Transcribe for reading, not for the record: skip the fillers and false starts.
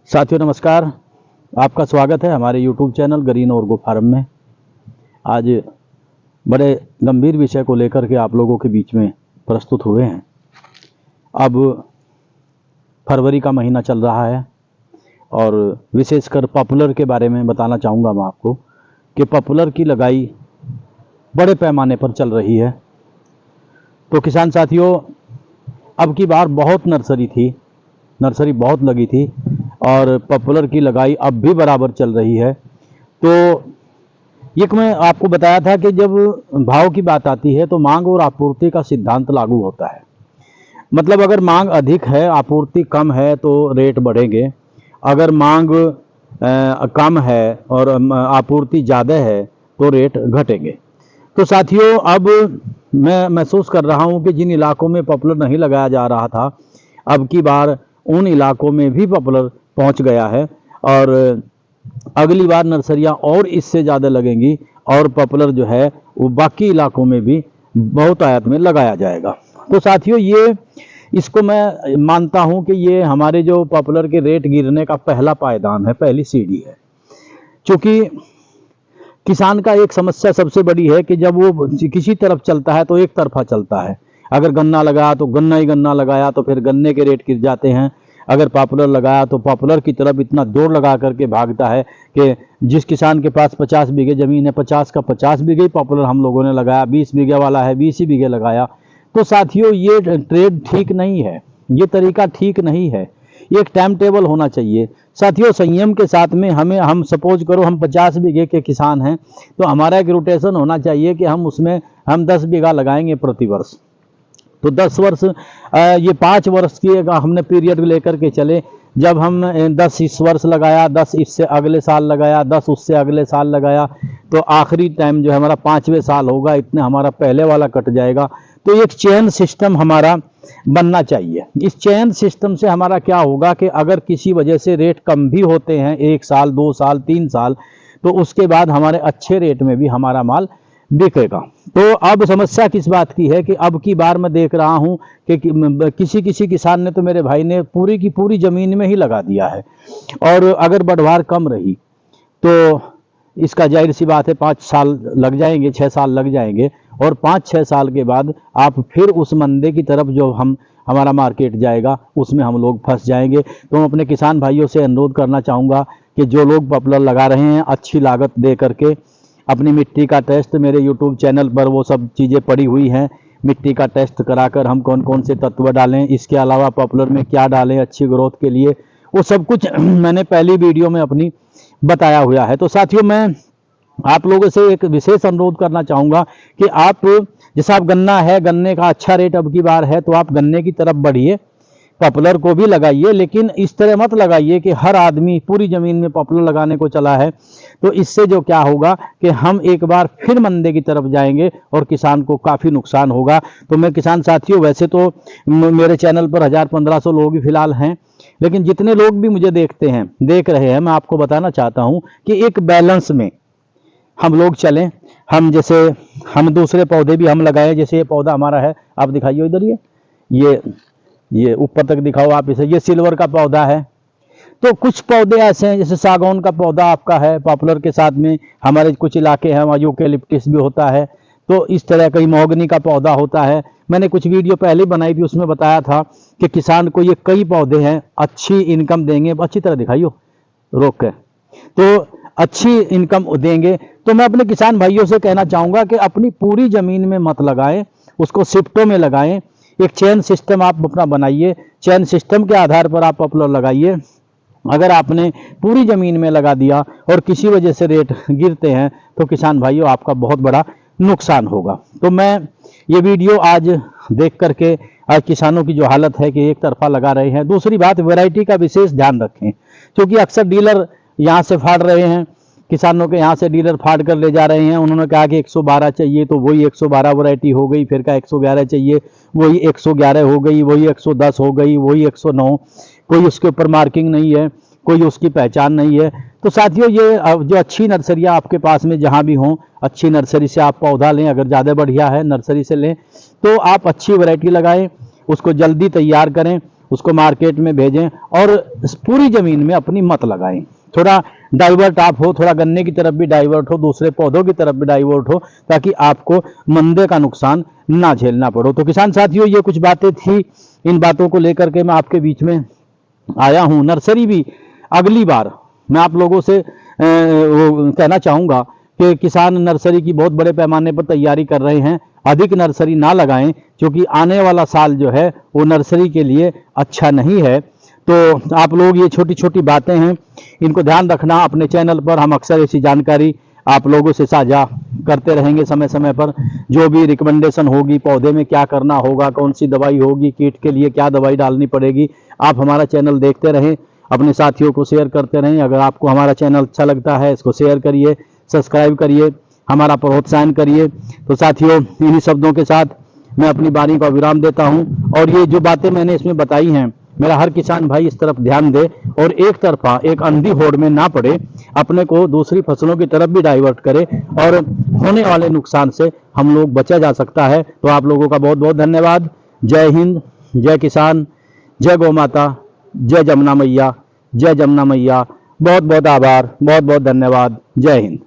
साथियों नमस्कार। आपका स्वागत है हमारे YouTube चैनल ग्रीन ऑर्गो फार्म में। आज बड़े गंभीर विषय को लेकर के आप लोगों के बीच में प्रस्तुत हुए हैं। अब फरवरी का महीना चल रहा है और विशेषकर पॉपुलर के बारे में बताना चाहूँगा मैं आपको कि पॉपुलर की लगाई बड़े पैमाने पर चल रही है। तो किसान साथियों, अब की बार बहुत नर्सरी बहुत लगी थी और पॉपुलर की लगाई अब भी बराबर चल रही है। तो ये मैं आपको बताया था कि जब भाव की बात आती है तो मांग और आपूर्ति का सिद्धांत लागू होता है। मतलब अगर मांग अधिक है, आपूर्ति कम है तो रेट बढ़ेंगे। अगर मांग कम है और आपूर्ति ज़्यादा है तो रेट घटेंगे। तो साथियों, अब मैं महसूस कर रहा हूँ कि जिन इलाकों में पॉपुलर नहीं लगाया जा रहा था, अब की बार उन इलाकों में भी पॉपुलर पहुंच गया है और अगली बार नर्सरियां और इससे ज़्यादा लगेंगी और पॉपुलर जो है वो बाकी इलाकों में भी बहुत आयत में लगाया जाएगा। तो साथियों, ये इसको मैं मानता हूं कि ये हमारे जो पॉपुलर के रेट गिरने का पहला पायदान है, पहली सीढ़ी है। क्योंकि किसान का एक समस्या सबसे बड़ी है कि जब वो किसी तरफ चलता है तो एक तरफा चलता है। अगर गन्ना लगाया तो गन्ना ही गन्ना लगाया तो फिर गन्ने के रेट गिर जाते हैं। अगर पॉपुलर लगाया तो पॉपुलर की तरफ इतना जोर लगा करके भागता है कि जिस किसान के पास 50 बीघे ज़मीन है, 50 का 50 बीघे ही पॉपुलर हम लोगों ने लगाया, 20 बीघे वाला है 20 ही बीघे लगाया। तो साथियों, ये ट्रेड ठीक नहीं है, ये तरीका ठीक नहीं है। एक टाइम टेबल होना चाहिए साथियों। संयम के साथ में हम सपोज करो हम 50 बीघे के किसान हैं तो हमारा एक रोटेशन होना चाहिए कि हम 10 बीघा लगाएंगे प्रति वर्ष। तो 10 वर्ष, ये 5 वर्ष की हमने पीरियड लेकर के चले। जब हम 10 इस वर्ष लगाया, 10 इससे अगले साल लगाया, 10 उससे अगले साल लगाया, तो आखिरी टाइम जो है हमारा 5वें साल होगा, इतने हमारा पहले वाला कट जाएगा। तो एक चेन सिस्टम हमारा बनना चाहिए। इस चेन सिस्टम से हमारा क्या होगा कि अगर किसी वजह से रेट कम भी होते हैं 1 साल 2 साल 3 साल, तो उसके बाद हमारे अच्छे रेट में भी हमारा माल बिकेगा। तो अब समस्या किस बात की है कि अब की बार मैं देख रहा हूं कि किसी किसान ने, तो मेरे भाई ने पूरी की पूरी ज़मीन में ही लगा दिया है। और अगर बढ़वार कम रही तो इसका जाहिर सी बात है 5 साल लग जाएंगे, 6 साल लग जाएंगे और 5-6 साल के बाद आप फिर उस मंदे की तरफ जो हमारा मार्केट जाएगा उसमें हम लोग फंस जाएंगे। तो मैं अपने किसान भाइयों से अनुरोध करना चाहूँगा कि जो लोग पॉपुलर लगा रहे हैं, अच्छी लागत दे करके अपनी मिट्टी का टेस्ट, मेरे YouTube चैनल पर वो सब चीज़ें पड़ी हुई हैं। मिट्टी का टेस्ट कराकर हम कौन कौन से तत्व डालें, इसके अलावा पॉपुलर में क्या डालें अच्छी ग्रोथ के लिए, वो सब कुछ मैंने पहली वीडियो में अपनी बताया हुआ है। तो साथियों, मैं आप लोगों से एक विशेष अनुरोध करना चाहूँगा कि आप, जैसा आप गन्ना है, गन्ने का अच्छा रेट अब की बार है तो आप गन्ने की तरफ बढ़िए, पॉपुलर को भी लगाइए। लेकिन इस तरह मत लगाइए कि हर आदमी पूरी ज़मीन में पॉपुलर लगाने को चला है। तो इससे जो क्या होगा कि हम एक बार फिर मंदे की तरफ जाएंगे और किसान को काफ़ी नुकसान होगा। तो मैं किसान साथियों, वैसे तो मेरे चैनल पर 1000-1500 लोग ही फिलहाल हैं, लेकिन जितने लोग भी मुझे देख रहे हैं, मैं आपको बताना चाहता हूँ कि एक बैलेंस में हम लोग चलें। हम दूसरे पौधे भी हम लगाएं। जैसे ये पौधा हमारा है, आप दिखाइए इधर, ये ऊपर तक दिखाओ आप इसे, ये सिल्वर का पौधा है। तो कुछ पौधे ऐसे हैं, जैसे सागौन का पौधा आपका है पॉपुलर के साथ में, हमारे कुछ इलाके हैं वहाँ यूकेलिप्टस भी होता है। तो इस तरह कई महोगनी का पौधा होता है। मैंने कुछ वीडियो पहले बनाई थी, उसमें बताया था कि किसान को ये कई पौधे हैं, अच्छी इनकम देंगे। अच्छी तरह दिखाइयो रोक के, तो अच्छी इनकम देंगे। तो मैं अपने किसान भाइयों से कहना चाहूँगा कि अपनी पूरी ज़मीन में मत लगाएं, उसको शिफ्टों में लगाएं। एक चेन सिस्टम आप अपना बनाइए, चेन सिस्टम के आधार पर आप पॉपुलर लगाइए। अगर आपने पूरी ज़मीन में लगा दिया और किसी वजह से रेट गिरते हैं तो किसान भाइयों आपका बहुत बड़ा नुकसान होगा। तो मैं ये वीडियो आज देख करके, आज किसानों की जो हालत है कि एक तरफा लगा रहे हैं। दूसरी बात, वैरायटी का विशेष ध्यान रखें, क्योंकि अक्सर डीलर यहाँ से फाड़ रहे हैं, किसानों के यहाँ से डीलर फाड़ कर ले जा रहे हैं। उन्होंने कहा कि 112 चाहिए तो वही 112 वैरायटी हो गई, फिर का 111 चाहिए वही 111 हो गई, वही 110 हो गई, वही 109। कोई उसके ऊपर मार्किंग नहीं है, कोई उसकी पहचान नहीं है। तो साथियों, ये जो अच्छी नर्सरियाँ आपके पास में जहाँ भी हों, अच्छी नर्सरी से आप पौधा लें। अगर ज़्यादा बढ़िया है नर्सरी से लें तो आप अच्छी वैरायटी लगाएं, उसको जल्दी तैयार करें उसको मार्केट में भेजें और पूरी जमीन में अपनी मत लगाएं। थोड़ा डाइवर्ट आप हो, थोड़ा गन्ने की तरफ भी डाइवर्ट हो, दूसरे पौधों की तरफ भी डाइवर्ट हो, ताकि आपको मंदे का नुकसान ना झेलना पड़ो। तो किसान साथियों, ये कुछ बातें थी, इन बातों को लेकर के मैं आपके बीच में आया हूं। नर्सरी भी अगली बार मैं आप लोगों से वो कहना चाहूँगा कि किसान नर्सरी की बहुत बड़े पैमाने पर तैयारी कर रहे हैं, अधिक नर्सरी ना लगाएं, क्योंकि आने वाला साल जो है वो नर्सरी के लिए अच्छा नहीं है। तो आप लोग ये छोटी छोटी बातें हैं, इनको ध्यान रखना। अपने चैनल पर हम अक्सर ऐसी जानकारी आप लोगों से साझा करते रहेंगे समय समय पर। जो भी रिकमेंडेशन होगी, पौधे में क्या करना होगा, कौन सी दवाई होगी, कीट के लिए क्या दवाई डालनी पड़ेगी, आप हमारा चैनल देखते रहें, अपने साथियों को शेयर करते रहें। अगर आपको हमारा चैनल अच्छा लगता है, इसको शेयर करिए, सब्सक्राइब करिए, हमारा प्रोत्साहन करिए। तो साथियों, इन्हीं शब्दों के साथ मैं अपनी वाणी का विराम देता हूं। और ये जो बातें मैंने इसमें बताई हैं, मेरा हर किसान भाई इस तरफ ध्यान दे और एक तरफा एक अंधी होड़ में ना पड़े, अपने को दूसरी फसलों की तरफ भी डाइवर्ट करे और होने वाले नुकसान से हम लोग बचा जा सकता है। तो आप लोगों का बहुत बहुत धन्यवाद। जय हिंद, जय किसान, जय गौ माता, जय जमुना मैया, जय जमुना मैया। बहुत बहुत आभार, बहुत बहुत धन्यवाद। जय हिंद।